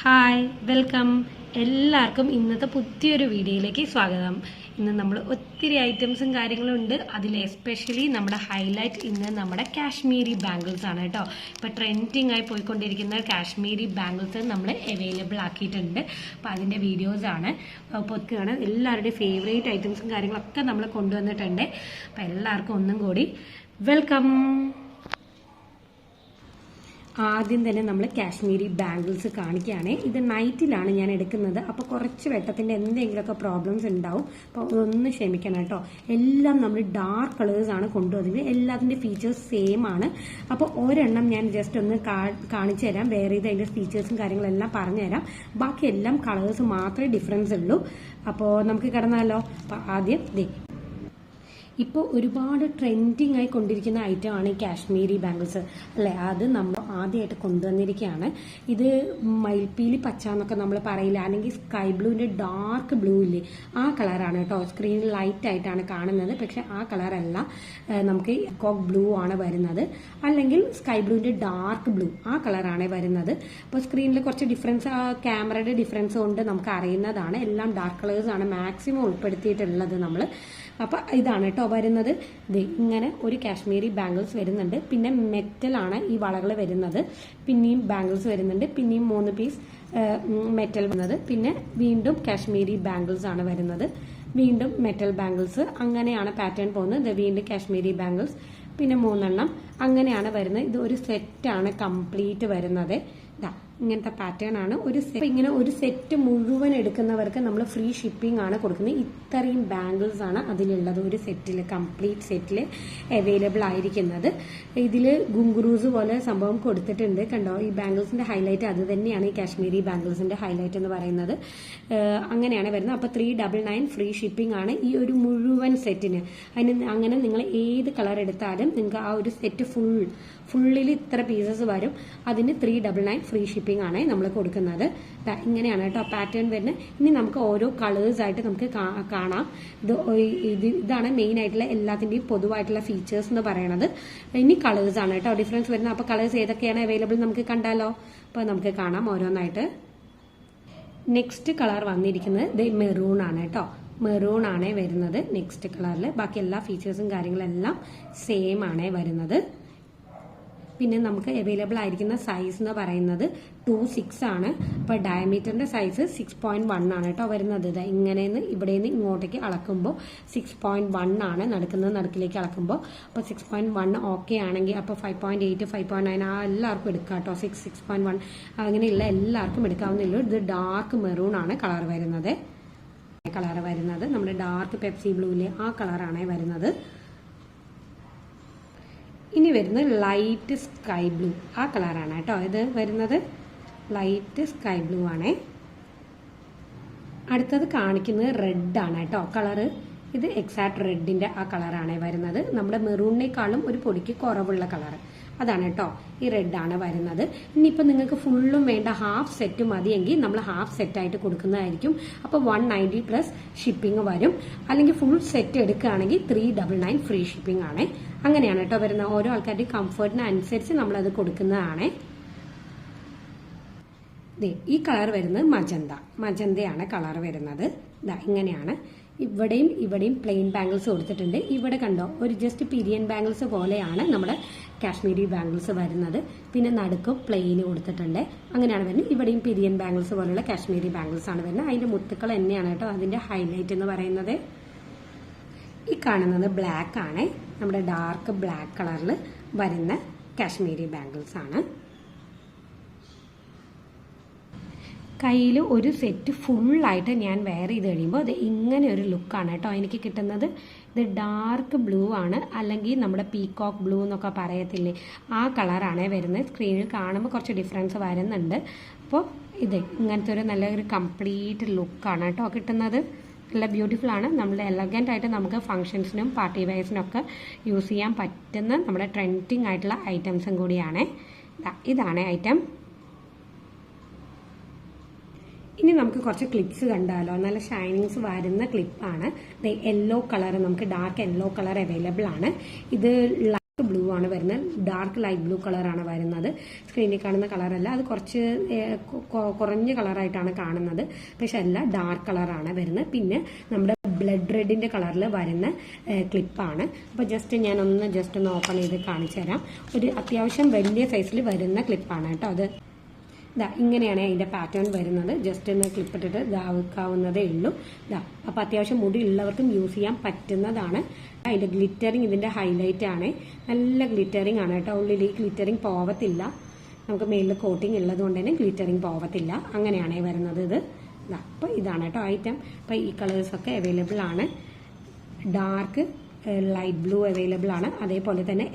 Hi welcome എല്ലാവർക്കും ഇന്നത്തെ പുതിയൊരു വീഡിയോയിലേക്ക് സ്വാഗതം. ഇന്ന് നമ്മൾ ഒത്തിരി ഐറ്റംസും കാര്യങ്ങളും ഉണ്ട്. അതിൽ എസ്പെഷ്യലി നമ്മുടെ ഹൈലൈറ്റ് ഇന്ന് നമ്മുടെ കാശ്മീരി ബാംഗിൾസ് ആണ് കേട്ടോ. ഇപ്പോൾ ട്രെൻഡിങ് ആയി പോയിക്കൊണ്ടിരിക്കുന്ന കാശ്മീരി ബാംഗിൾസ് നമ്മൾ അവൈലബിൾ ആക്കിയിട്ടുണ്ട്. അപ്പോൾ അതിൻ്റെ വീഡിയോസാണ് പൊതുവാണ്. എല്ലാവരുടെയും ഫേവറേറ്റ് ഐറ്റംസും കാര്യങ്ങളൊക്കെ നമ്മൾ കൊണ്ടുവന്നിട്ടുണ്ട്. അപ്പോൾ എല്ലാവർക്കും ഒന്നും കൂടി വെൽക്കം. ആദ്യം തന്നെ നമ്മൾ കാശ്മീരി ബാംഗിൾസ് കാണിക്കുകയാണ്. ഇത് നൈറ്റിലാണ് ഞാൻ എടുക്കുന്നത്. അപ്പോൾ കുറച്ച് വെട്ടത്തിൻ്റെ എന്തെങ്കിലുമൊക്കെ പ്രോബ്ലംസ് ഉണ്ടാവും. അപ്പോൾ അതൊന്ന് ക്ഷമിക്കണം കേട്ടോ. എല്ലാം നമ്മൾ ഡാർക്ക് കളേഴ്സാണ് കൊണ്ടുവന്നത്. എല്ലാത്തിൻ്റെ ഫീച്ചേഴ്സ് സെയിം ആണ്. അപ്പോൾ ഒരെണ്ണം ഞാൻ ജസ്റ്റ് ഒന്ന് കാണിച്ചു തരാം. വേറെ ഇത് അതിൻ്റെ ഫീച്ചേഴ്സും കാര്യങ്ങളെല്ലാം പറഞ്ഞു തരാം. ബാക്കിയെല്ലാം കളേഴ്സ് മാത്രമേ ഡിഫറൻസ് ഉള്ളൂ. അപ്പോൾ നമുക്ക് കിടന്നാലോ. അപ്പോൾ ആദ്യം ഇപ്പോൾ ഒരുപാട് ട്രെൻഡിങ് ആയി കൊണ്ടിരിക്കുന്ന ഐറ്റമാണ് ഈ കാശ്മീരി ബാംഗിൾസ് അല്ലേ. അത് നമ്മൾ ആദ്യമായിട്ട് കൊണ്ടുവന്നിരിക്കുകയാണ്. ഇത് മയിൽപ്പീലി പച്ച എന്നൊക്കെ നമ്മൾ പറയില്ല, അല്ലെങ്കിൽ സ്കൈ ബ്ലൂവിൻ്റെ ഡാർക്ക് ബ്ലൂ ഇല്ലേ, ആ കളറാണ് കേട്ടോ. സ്ക്രീനിൽ ലൈറ്റ് ആയിട്ടാണ് കാണുന്നത്, പക്ഷെ ആ കളറല്ല. നമുക്ക് കോക്ക് ബ്ലൂ ആണ് വരുന്നത്, അല്ലെങ്കിൽ സ്കൈ ബ്ലൂവിൻ്റെ ഡാർക്ക് ബ്ലൂ ആ കളറാണ് വരുന്നത്. അപ്പോൾ സ്ക്രീനിൽ കുറച്ച് ഡിഫറൻസ്, ക്യാമറയുടെ ഡിഫറൻസ് കൊണ്ട് നമുക്ക് അറിയുന്നതാണ്. എല്ലാം ഡാർക്ക് കളേഴ്സാണ് മാക്സിമം ഉൾപ്പെടുത്തിയിട്ടുള്ളത് നമ്മൾ. അപ്പോൾ ഇതാണ് കേട്ടോ വരുന്നത്. ഇങ്ങനെ ഒരു കാശ്മീരി ബാംഗിൾസ് വരുന്നുണ്ട്. പിന്നെ മെറ്റലാണ് ഈ വളകൾ വരുന്നത്. പിന്നെയും ബാംഗിൾസ് വരുന്നുണ്ട്. പിന്നെയും 3 പീസ് മെറ്റൽ വന്നത്. പിന്നെ വീണ്ടും കാശ്മീരി ബാംഗിൾസ് ആണ് വരുന്നത്. വീണ്ടും മെറ്റൽ ബാംഗിൾസ്. അങ്ങനെയാണ് പാറ്റേൺ പോകുന്നത്. വീണ്ടും കാശ്മീരി ബാംഗിൾസ്, പിന്നെ 3 എണ്ണം അങ്ങനെയാണ് വരുന്നത്. ഇത് ഒരു സെറ്റാണ് കംപ്ലീറ്റ് വരുന്നത്. ഇങ്ങനത്തെ പാറ്റേൺ ആണ് ഇങ്ങനെ ഒരു സെറ്റ് മുഴുവൻ എടുക്കുന്നവർക്ക് നമ്മൾ ഫ്രീ ഷിപ്പിംഗ് ആണ് കൊടുക്കുന്നത്. ഇത്രയും ബാംഗിൾസ് ആണ് അതിലുള്ളത്. ഒരു സെറ്റിൽ, കംപ്ലീറ്റ് സെറ്റിൽ അവൈലബിൾ ആയിരിക്കുന്നത്. ഇതിൽ ഗുങ്കുറൂസ് പോലെ സംഭവം കൊടുത്തിട്ടുണ്ട് കണ്ടോ. ഈ ബാംഗിൾസിന്റെ ഹൈലൈറ്റ് അത് തന്നെയാണ്. ഈ കാശ്മീരി ബാംഗിൾസിന്റെ ഹൈലൈറ്റ് എന്ന് പറയുന്നത് അങ്ങനെയാണ് വരുന്നത്. അപ്പോൾ 399 ഫ്രീ ഷിപ്പിംഗ് ആണ് ഈ ഒരു മുഴുവൻ സെറ്റിന്. അങ്ങനെ നിങ്ങൾ ഏത് കളർ എടുത്താലും നിങ്ങൾക്ക് ആ ഒരു സെറ്റ് ഫുള്ളിൽ ഇത്ര പീസസ് വരും. അതിന് 399 ഫ്രീ ഷിപ്പിംഗ് ആണ് നമ്മൾ കൊടുക്കുന്നത്. ഇങ്ങനെയാണ് കേട്ടോ പാറ്റേൺ വരുന്നത്. ഇനി നമുക്ക് ഓരോ കളേഴ്സ് ആയിട്ട് നമുക്ക് കാണാം. ഇതാണ് മെയിൻ ആയിട്ടുള്ള എല്ലാത്തിന്റെയും പൊതുവായിട്ടുള്ള ഫീച്ചേഴ്സ് എന്ന് പറയുന്നത്. ഇനി കളേഴ്സ് ആണ് കേട്ടോ ഡിഫറൻസ് വരുന്നത്. അപ്പോൾ കളേഴ്സ് ഏതൊക്കെയാണ് അവൈലബിൾ നമുക്ക് കണ്ടാലോ. അപ്പോൾ നമുക്ക് കാണാം ഓരോന്നായിട്ട്. നെക്സ്റ്റ് കളർ വന്നിരിക്കുന്നത് മെറൂൺ ആണ് കേട്ടോ. മെറൂൺ ആണ് വരുന്നത് നെക്സ്റ്റ് കളറിൽ. ബാക്കി എല്ലാ ഫീച്ചേഴ്സും കാര്യങ്ങളെല്ലാം സെയിം ആണ് വരുന്നത്. പിന്നെ നമുക്ക് അവൈലബിൾ ആയിരിക്കുന്ന സൈസ് എന്ന് പറയുന്നത് 2.6 ആണ്. അപ്പോൾ ഡയമീറ്ററിന്റെ സൈസ് 6.1 ആണ് കേട്ടോ വരുന്നത്. ഇങ്ങനെ ഇവിടെ നിന്ന് ഇങ്ങോട്ടേക്ക് അളക്കുമ്പോൾ 6.1 ആണ്. നടുക്കിലേക്ക് അളക്കുമ്പോൾ അപ്പോൾ 6.1 ഓക്കെ ആണെങ്കിൽ അപ്പോൾ 5.8 5.9 ആ എല്ലാവർക്കും എടുക്കാം കേട്ടോ. 6.1 അങ്ങനെയുള്ള എല്ലാവർക്കും എടുക്കാവുന്നല്ലോ. ഇത് ഡാർക്ക് മെറൂൺ ആണ് കളർ വരുന്നത്. നമ്മുടെ ഡാർക്ക് പെപ്സി ബ്ലൂവിലെ ആ കളറാണ് വരുന്നത്. ഇനി വരുന്നത് ലൈറ്റ് സ്കൈ ബ്ലൂ ആ കളറാണ് കേട്ടോ. ഇത് വരുന്നത് ലൈറ്റ് സ്കൈ ബ്ലൂ ആണ്. അടുത്തത് കാണിക്കുന്നത് റെഡ് ആണ് കേട്ടോ കളറ്. ഇത് എക്സാക്ട് റെഡിന്റെ ആ കളറാണ് വരുന്നത്. നമ്മുടെ മെറൂണിനേക്കാളും ഒരു പൊടിക്ക് കുറവുള്ള കളർ അതാണ് കേട്ടോ. ഈ റെഡ് ആണ് വരുന്നത്. ഇനിയിപ്പോൾ നിങ്ങൾക്ക് ഫുള്ളും വേണ്ട ഹാഫ് സെറ്റ് മതിയെങ്കിൽ നമ്മൾ ഹാഫ് സെറ്റായിട്ട് കൊടുക്കുന്നതായിരിക്കും. അപ്പോൾ 190 പ്ലസ് ഷിപ്പിംഗ് വരും. അല്ലെങ്കിൽ ഫുൾ സെറ്റ് എടുക്കുകയാണെങ്കിൽ 399 ഫ്രീ ഷിപ്പിംഗ് ആണ്. അങ്ങനെയാണ് കേട്ടോ വരുന്നത്. ഓരോ ആൾക്കാരുടെയും കംഫർട്ടിന് അനുസരിച്ച് നമ്മളത് കൊടുക്കുന്നതാണ്. ഈ കളർ വരുന്നത് മജന്തയാണ് കളർ വരുന്നത്. ഇങ്ങനെയാണ്. ഇവിടെയും പ്ലെയിൻ ബാംഗിൾസ് കൊടുത്തിട്ടുണ്ട്. ഇവിടെ കണ്ടോ ഒരു ജസ്റ്റ് പിരിയൻ ബാംഗിൾസ് പോലെയാണ് നമ്മുടെ കാശ്മീരി ബാംഗിൾസ് വരുന്നത്. പിന്നെ നടുക്കും പ്ലെയിൻ കൊടുത്തിട്ടുണ്ട്. അങ്ങനെയാണ് വരുന്നത്. ഇവിടെയും പിരിയൻ ബാംഗിൾസ് പോലുള്ള കാശ്മീരി ബാംഗിൾസ് ആണ് വരുന്നത്. അതിന്റെ മുത്തുക്കൾ തന്നെയാണ് കേട്ടോ അതിന്റെ ഹൈലൈറ്റ് എന്ന് പറയുന്നത്. ഈ കാണുന്നത് ബ്ലാക്ക് ആണ്. നമ്മുടെ ഡാർക്ക് ബ്ലാക്ക് കളറിൽ വരുന്ന കാശ്മീരി ബാംഗിൾസ് ആണ്. കയ്യിൽ ഒരു സെറ്റ് ഫുള്ളായിട്ട് ഞാൻ വെയർ ചെയ്ത് കഴിയുമ്പോൾ അത് ഇങ്ങനെ ഒരു ലുക്കാണ് കേട്ടോ എനിക്ക് കിട്ടുന്നത്. ഇത് ഡാർക്ക് ബ്ലൂ ആണ്, അല്ലെങ്കിൽ നമ്മുടെ പീകോക്ക് ബ്ലൂ എന്നൊക്കെ പറയത്തില്ലേ, ആ കളറാണ് വരുന്നത്. സ്ക്രീനിൽ കാണുമ്പോൾ കുറച്ച് ഡിഫറൻസ് വരുന്നുണ്ട്. അപ്പോൾ ഇങ്ങനത്തെ ഒരു നല്ലൊരു കംപ്ലീറ്റ് ലുക്കാണ് കേട്ടോ കിട്ടുന്നത്. നല്ല ബ്യൂട്ടിഫുൾ ആണ്. നമ്മൾ എലഗൻ്റ് ആയിട്ട് നമുക്ക് ഫംഗ്ഷൻസിനും പാർട്ടി വെയർസിനൊക്കെ യൂസ് ചെയ്യാൻ പറ്റുന്ന നമ്മുടെ ട്രെൻഡിങ് ആയിട്ടുള്ള ഐറ്റംസും കൂടിയാണ്. ഇതാണ് ഐറ്റം. ഇനി നമുക്ക് കുറച്ച് ക്ലിപ്സ് കണ്ടാലോ. നല്ല ഷൈനിങ്സ് വരുന്ന ക്ലിപ്പാണ്. യെല്ലോ കളർ, നമുക്ക് ഡാർക്ക് യെല്ലോ കളർ അവൈലബിൾ ആണ്. ഇത് ബ്ലൂ ആണ് വരുന്നത്. ഡാർക്ക് ലൈറ്റ് ബ്ലൂ കളറാണ് വരുന്നത്. സ്ക്രീനിൽ കാണുന്ന കളറല്ല, അത് കുറച്ച് കുറഞ്ഞ കളറായിട്ടാണ് കാണുന്നത്. പക്ഷെ അല്ല, ഡാർക്ക് കളറാണ് വരുന്നത്. പിന്നെ നമ്മുടെ ബ്ലഡ് റെഡിന്റെ കളറിൽ വരുന്ന ക്ലിപ്പാണ്. അപ്പോൾ ഞാൻ ഒന്ന് ഓപ്പൺ ചെയ്ത് കാണിച്ചു തരാം. ഒരു അത്യാവശ്യം വലിയ സൈസിൽ വരുന്ന ക്ലിപ്പാണ് കേട്ടോ അത്. ഇങ്ങനെയാണ് അതിന്റെ പാറ്റേൺ വരുന്നത്. ജസ്റ്റ് ഒന്ന് ക്ലിപ്പിട്ടിട്ട് ഇതാക്കാവുന്നതേ ഉള്ളൂ. അപ്പൊ അത്യാവശ്യം മുടി ഉള്ളവർക്കും യൂസ് ചെയ്യാൻ പറ്റുന്നതാണ്. അതിന്റെ ഗ്ലിറ്ററിങ് ഇതിന്റെ ഹൈലൈറ്റ് ആണ്. നല്ല ഗ്ലിറ്ററിങ് ആണ് കേട്ടോ. ഉള്ളിൽ ഈ ഗ്ലിറ്ററിങ് പോവത്തില്ല. നമുക്ക് മേലിൽ കോട്ടിങ് ഉള്ളത് കൊണ്ട് തന്നെ ഗ്ലിറ്ററിങ് പോവത്തില്ല. അങ്ങനെയാണ് വരുന്നത് ഇത്. അപ്പൊ ഇതാണ് കേട്ടോ ഐറ്റം. അപ്പൊ ഈ കളേഴ്സ് ഒക്കെ അവൈലബിൾ ആണ്. ഡാർക്ക് ലൈറ്റ് ബ്ലൂ അവൈലബിൾ ആണ്. അതേപോലെ തന്നെ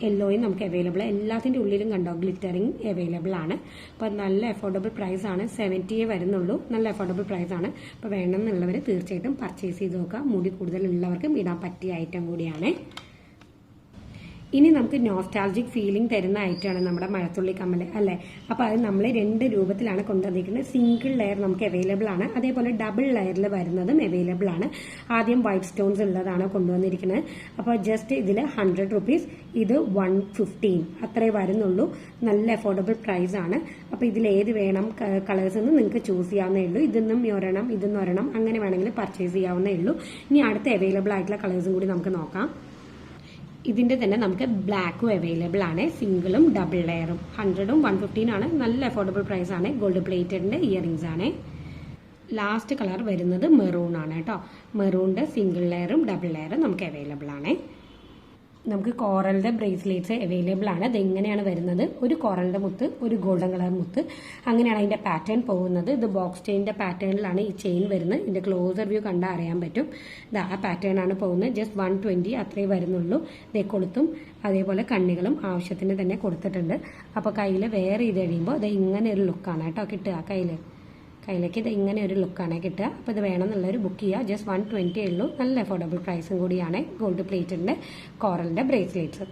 യെല്ലോയും നമുക്ക് അവൈലബിൾ. എല്ലാത്തിൻ്റെ ഉള്ളിലും കണ്ടോ ഗ്ലിറ്ററിങ് അവൈലബിൾ ആണ്. അപ്പോൾ നല്ല അഫോർഡബിൾ പ്രൈസ് ആണ്. 70 വരുന്നുള്ളൂ. നല്ല അഫോർഡബിൾ പ്രൈസ് ആണ്. അപ്പോൾ വേണമെന്നുള്ളവർ തീർച്ചയായിട്ടും പർച്ചേസ് ചെയ്ത് നോക്കുക. മുടി കൂടുതലുള്ളവർക്കും ഇടാൻ പറ്റിയ ഐറ്റം കൂടിയാണ്. ഇനി നമുക്ക് നോസ്റ്റാൾജിക് ഫീലിംഗ് തരുന്ന ഐറ്റമാണ് നമ്മുടെ മഴത്തുള്ളി കമ്മൽ അല്ലേ. അപ്പോൾ അത് നമ്മൾ 2 രൂപത്തിലാണ് കൊണ്ടുവന്നിരിക്കുന്നത്. സിംഗിൾ ലെയർ നമുക്ക് അവൈലബിൾ ആണ്. അതേപോലെ ഡബിൾ ലെയറിൽ വരുന്നതും അവൈലബിൾ ആണ്. ആദ്യം വൈറ്റ് സ്റ്റോൺസ് ഉള്ളതാണ് കൊണ്ടുവന്നിരിക്കുന്നത്. അപ്പോൾ ജസ്റ്റ് ഇതിൽ 100 റുപ്പീസ്, ഇത് 115 അത്രേ വരുന്നുള്ളൂ. നല്ല അഫോർഡബിൾ പ്രൈസ് ആണ്. അപ്പോൾ ഇതിൽ ഏത് വേണം കളേഴ്സ് എന്ന് നിങ്ങൾക്ക് ചൂസ് ചെയ്യാവുന്നേ ഉള്ളൂ. ഇതൊന്നും ഒരെണ്ണം അങ്ങനെ വേണമെങ്കിൽ പർച്ചേസ് ചെയ്യാവുന്നേ ഉള്ളൂ. ഇനി അടുത്ത അവൈലബിൾ ആയിട്ടുള്ള കളേഴ്സും കൂടി നമുക്ക് നോക്കാം. ഇതിന്റെ തന്നെ നമുക്ക് ബ്ലാക്കും അവൈലബിൾ ആണ്. സിംഗിളും ഡബിൾ ലെയറും 100ഉം 115 ആണ്. നല്ല അഫോർഡബിൾ പ്രൈസ് ആണ്. ഗോൾഡ് പ്ലേറ്റഡിന്റെ ഇയറിംഗ്സ് ആണ്. ലാസ്റ്റ് കളർ വരുന്നത് മെറൂൺ ആണ് കേട്ടോ. മെറൂണിന്റെ സിംഗിൾ ലെയറും ഡബിൾ ലെയറും നമുക്ക് അവൈലബിൾ ആണ്. നമുക്ക് കോറലിന്റെ ബ്രേസ്ലെറ്റ്സ് അവൈലബിൾ ആണ്. ഇത് എങ്ങനെയാണ് വരുന്നത്? ഒരു കോറലിന്റെ മുത്ത്, ഒരു ഗോൾഡൻ കളർ മുത്ത്, അങ്ങനെയാണ് അതിന്റെ പാറ്റേൺ പോകുന്നത്. ഇത് ബോക്സ് ചെയിനിന്റെ പാറ്റേണിലാണ് ഈ ചെയിൻ വരുന്നത്. ഇതിന്റെ ക്ലോസർ വ്യൂ കണ്ടാൽ അറിയാൻ പറ്റും. ഇത് ആ പാറ്റേൺ ആണ് പോകുന്നത്. ജസ്റ്റ് 120 അത്രേ വരുന്നുള്ളൂ. ഇതേ കൊളുത്തും അതേപോലെ കണ്ണികളും ആവശ്യത്തിന് തന്നെ കൊടുത്തിട്ടുണ്ട്. അപ്പോൾ കയ്യിൽ വെയർ ചെയ്ത് കഴിയുമ്പോൾ ഇത് ഇങ്ങനെ ഒരു ലുക്കാണ് കേട്ടോ കിട്ടുക. കയ്യിലേക്ക് ഇത് ഇങ്ങനെ ഒരു ലുക്കാണ് കിട്ടുക. അപ്പോൾ ഇത് വേണമെന്നുള്ളവർ ബുക്ക് ചെയ്യുക. ജസ്റ്റ് 120 ഉള്ളൂ. നല്ല അഫോർഡബിൾ പ്രൈസും കൂടിയാണ്. ഗോൾഡ് പ്ലേറ്റഡിന്റെ കോറലിന്റെ ബ്രേസ്ലെറ്റ്സ്.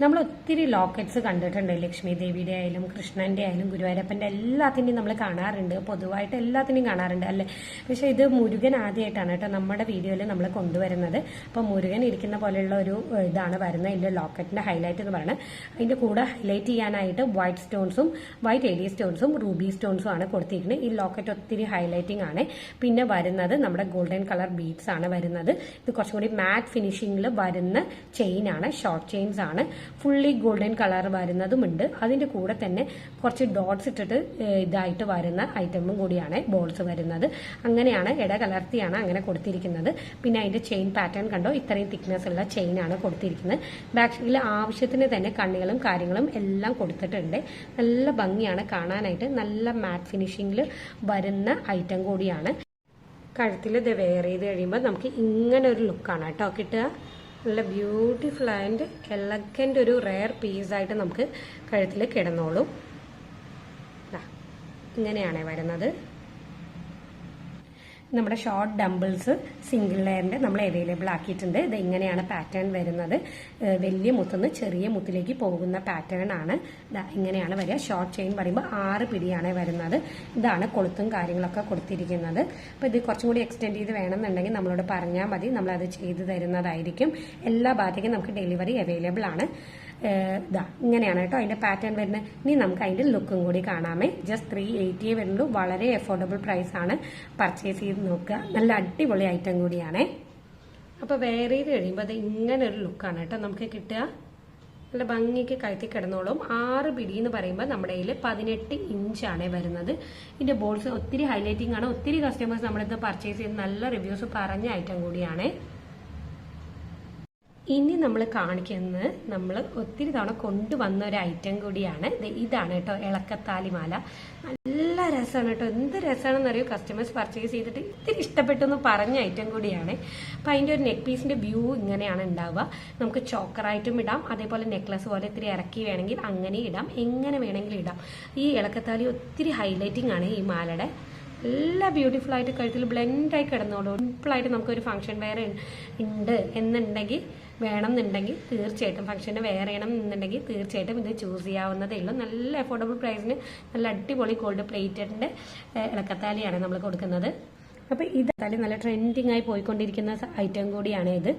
നമ്മൾ ഒത്തിരി ലോക്കറ്റ്സ് കണ്ടിട്ടുണ്ട്. ലക്ഷ്മി ദേവിയുടെ ആയാലും കൃഷ്ണന്റെ ആയാലും ഗുരുവായൂരപ്പന്റെ എല്ലാത്തിൻ്റെയും നമ്മൾ കാണാറുണ്ട്. പൊതുവായിട്ട് എല്ലാത്തിൻ്റെയും കാണാറുണ്ട് അല്ലേ. പക്ഷെ ഇത് മുരുകൻ ആദ്യമായിട്ടാണ് കേട്ടോ നമ്മുടെ വീഡിയോയിൽ നമ്മൾ കൊണ്ടുവരുന്നത്. അപ്പോൾ മുരുകൻ ഇരിക്കുന്ന പോലെയുള്ള ഒരു ഇതാണ് വരുന്നത്. ഇതിന്റെ ലോക്കറ്റിന്റെ ഹൈലൈറ്റ് എന്ന് പറയുന്നത്. അതിന്റെ കൂടെ ഹൈലൈറ്റ് ചെയ്യാനായിട്ട് വൈറ്റ് സ്റ്റോൺസും വൈറ്റ് എഡി സ്റ്റോൺസും റൂബി സ്റ്റോൺസും ആണ് കൊടുത്തിരിക്കുന്നത്. ഈ ലോക്കറ്റ് ഒത്തിരി ഹൈലൈറ്റിംഗ് ആണ്. പിന്നെ വരുന്നത് നമ്മുടെ ഗോൾഡൻ കളർ ബീഡ്സ് ആണ് വരുന്നത്. ഇത് കുറച്ചും കൂടി മാറ്റ് ഫിനിഷിംഗിൽ വരുന്ന ചെയിൻ ആണ്. ഷോർട്ട് ചെയിൻസ് ആണ്. ഫുള്ളി ഗോൾഡൻ കളർ വരുന്നതുമുണ്ട്. അതിന്റെ കൂടെ തന്നെ കുറച്ച് ഡോട്ട്സ് ഇട്ടിട്ട് ഇതായിട്ട് വരുന്ന ഐറ്റമും കൂടിയാണ് ബോൾസ് വരുന്നത്. അങ്ങനെയാണ് കലർത്തിയാണ് അങ്ങനെ കൊടുത്തിരിക്കുന്നത്. പിന്നെ അതിന്റെ ചെയിൻ പാറ്റേൺ കണ്ടോ, ഇത്രയും തിക്നെസ് ഉള്ള ചെയിൻ ആണ് കൊടുത്തിരിക്കുന്നത്. ബാക്കിൽ ആവശ്യത്തിന് തന്നെ കണ്ണികളും കാര്യങ്ങളും എല്ലാം കൊടുത്തിട്ടുണ്ട്. നല്ല ഭംഗിയാണ് കാണാനായിട്ട്. നല്ല മാറ്റ് ഫിനിഷിംഗിൽ വരുന്ന ഐറ്റം കൂടിയാണ്. കഴുത്തിൽ ഇത് വെയർ ചെയ്ത് കഴിയുമ്പോൾ നമുക്ക് ഇങ്ങനെ ഒരു ലുക്കാണ് കേട്ടോ കിട്ടുക. നല്ല ബ്യൂട്ടിഫുൾ ആൻഡ് എലഗന്റ് ഒരു റെയർ പീസായിട്ട് നമുക്ക് കഴുത്തിൽ കിടന്നോളും. ഇങ്ങനെയാണ് വരുന്നത്. നമ്മുടെ ഷോർട്ട് ഡംബിൾസ് സിംഗിൾ ലെയറിന്റെ നമ്മൾ അവൈലബിൾ ആക്കിയിട്ടുണ്ട്. ഇത് ഇങ്ങനെയാണ് പാറ്റേൺ വരുന്നത്. വലിയ മുത്തുനിന്ന് ചെറിയ മുത്തിലേക്ക് പോകുന്ന പാറ്റേൺ ആണ്. ഇങ്ങനെയാണ് വരിക. ഷോർട്ട് ചെയിൻ പറയുമ്പോൾ 6 പിടിയാണ് വരുന്നത്. ഇതാണ് കൊളുത്തും കാര്യങ്ങളൊക്കെ കൊടുത്തിരിക്കുന്നത്. അപ്പോൾ ഇത് കുറച്ചും കൂടി എക്സ്റ്റെൻഡ് ചെയ്ത് വേണമെന്നുണ്ടെങ്കിൽ നമ്മളോട് പറഞ്ഞാൽ മതി. നമ്മളത് ചെയ്തു തരുന്നതായിരിക്കും. എല്ലാ ഭാഗത്തേക്കും നമുക്ക് ഡെലിവറി അവൈലബിൾ ആണ്. ഇങ്ങനെയാണ് കേട്ടോ അതിന്റെ പാറ്റേൺ വരുന്നത്. ഇനി നമുക്ക് അതിന്റെ ലുക്കും കൂടി കാണാമേ. ജസ്റ്റ് 380 വരുന്നുള്ളൂ. വളരെ അഫോർഡബിൾ പ്രൈസ് ആണ്. പർച്ചേസ് ചെയ്ത് നോക്കുക. നല്ല അടിപൊളി ഐറ്റം കൂടിയാണ്. അപ്പൊ വെയർ ചെയ്ത് കഴിയുമ്പോൾ അത് ഇങ്ങനെ ഒരു ലുക്കാണ് കേട്ടോ നമുക്ക് കിട്ടുക. നല്ല ഭംഗിക്ക് കഴുത്തി കിടന്നോളും. 6 പിടി എന്ന് പറയുമ്പോൾ നമ്മുടെ കയ്യിൽ 18 ഇഞ്ചാണ് വരുന്നത്. ഇതിന്റെ ബോൾസ് ഒത്തിരി ഹൈലൈറ്റിംഗ് ആണ്. ഒത്തിരി കസ്റ്റമേഴ്സ് നമ്മളിത് പർച്ചേസ് ചെയ്ത് നല്ല റിവ്യൂസ് പറഞ്ഞ ഐറ്റം കൂടിയാണ്. ഇനി നമ്മൾ കാണിക്കുന്നത് നമ്മൾ ഒത്തിരി തവണ കൊണ്ടുവന്ന ഒരു ഐറ്റം കൂടിയാണ്. ഇതാണ് കേട്ടോ ഇളക്കത്താലിമാല. നല്ല രസമാണ് കേട്ടോ. എന്ത് രസമാണെന്ന് അറിയോ. കസ്റ്റമേഴ്സ് പർച്ചേസ് ചെയ്തിട്ട് ഇത്തിരി ഇഷ്ടപ്പെട്ടു എന്ന് പറഞ്ഞ ഐറ്റം കൂടിയാണ്. അപ്പം അതിൻ്റെ ഒരു നെക്ക് പീസിന്റെ വ്യൂ ഇങ്ങനെയാണ് ഉണ്ടാവുക. നമുക്ക് ചോക്കറായിട്ടും ഇടാം. അതേപോലെ നെക്ലസ് പോലെ ഇത്തിരി ഇറക്കി വേണമെങ്കിൽ അങ്ങനെ ഇടാം. എങ്ങനെ വേണമെങ്കിലും ഇടാം. ഈ ഇളക്കത്താലി ഒത്തിരി ഹൈലൈറ്റിംഗ് ആണ് ഈ മാലയുടെ. നല്ല ബ്യൂട്ടിഫുൾ ആയിട്ട് കഴുത്തിൽ ബ്ലെൻഡായി കിടന്നോളൂ. സിമ്പിളായിട്ട് നമുക്കൊരു ഫംഗ്ഷൻ വെയർ ഉണ്ട് എന്നുണ്ടെങ്കിൽ വേണമെന്നുണ്ടെങ്കിൽ തീർച്ചയായിട്ടും ഫംഗ്ഷന് വെയർ ചെയ്യണം എന്നുണ്ടെങ്കിൽ തീർച്ചയായിട്ടും ഇത് ചൂസ് ചെയ്യാവുന്നതേ ഉള്ളൂ. നല്ല അഫോർഡബിൾ പ്രൈസിന് നല്ല അടിപൊളി ഗോൾഡ് പ്ലേറ്റഡിന്റെ ഇളക്കത്താലിയാണ് നമ്മൾ കൊടുക്കുന്നത്. അപ്പോൾ ഇതായാലും നല്ല ട്രെൻഡിങ് ആയി പോയിക്കൊണ്ടിരിക്കുന്ന ഐറ്റം കൂടിയാണ് ഇത്.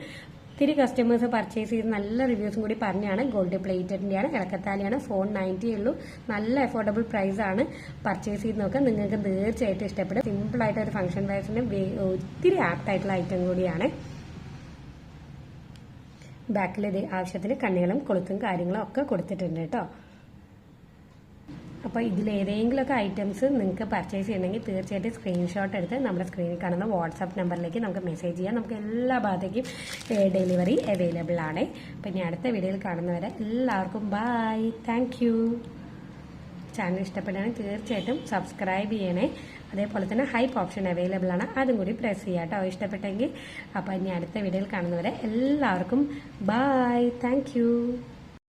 ഒത്തിരി കസ്റ്റമേഴ്സ് പർച്ചേസ് ചെയ്ത് നല്ല റിവ്യൂസും കൂടി പറഞ്ഞാണ്. ഗോൾഡ് പ്ലേറ്റഡിന്റെയാണ്, ഇളക്കത്താലിയാണ്, 490 ഉള്ളൂ. നല്ല അഫോർഡബിൾ പ്രൈസ് ആണ്. പർച്ചേസ് ചെയ്ത് നോക്കാം, നിങ്ങൾക്ക് തീർച്ചയായിട്ടും ഇഷ്ടപ്പെടും. സിമ്പിൾ ആയിട്ട് ഒരു ഫംഗ്ഷൻ വെയർസിന് ഒത്തിരി ആപ്റ്റ് ആയിട്ടുള്ള ഐറ്റം കൂടിയാണ്. ബാക്കിൽ ഇത് ആവശ്യത്തിന് കണ്ണികളും കൊളുത്തും കാര്യങ്ങളും ഒക്കെ കൊടുത്തിട്ടുണ്ട് കേട്ടോ. അപ്പോൾ ഇതിലേതെങ്കിലുമൊക്കെ ഐറ്റംസ് നിങ്ങൾക്ക് പർച്ചേസ് ചെയ്യണമെങ്കിൽ തീർച്ചയായിട്ടും സ്ക്രീൻഷോട്ട് എടുത്ത് നമ്മുടെ സ്ക്രീനിൽ കാണുന്ന വാട്സാപ്പ് നമ്പറിലേക്ക് നമുക്ക് മെസ്സേജ് ചെയ്യാം. നമുക്ക് എല്ലാ ഭാഗത്തേക്കും ഡെലിവറി അവൈലബിൾ ആണ്. അപ്പോൾ ഇനി അടുത്ത വീഡിയോയിൽ കാണുന്നവരെ എല്ലാവർക്കും ബൈ. Thank you. ചാനൽ ഇഷ്ടപ്പെടുകയാണെങ്കിൽ തീർച്ചയായിട്ടും സബ്സ്ക്രൈബ് ചെയ്യണേ. അതേപോലെ തന്നെ ഹൈപ്പ് ഓപ്ഷൻ അവൈലബിൾ ആണ്, അതും കൂടി പ്രസ് ചെയ്യാം കേട്ടോ ഇഷ്ടപ്പെട്ടെങ്കിൽ. അപ്പോൾ ഇനി അടുത്ത വീഡിയോയിൽ കാണുന്നവരെ എല്ലാവർക്കും ബൈ. Thank you.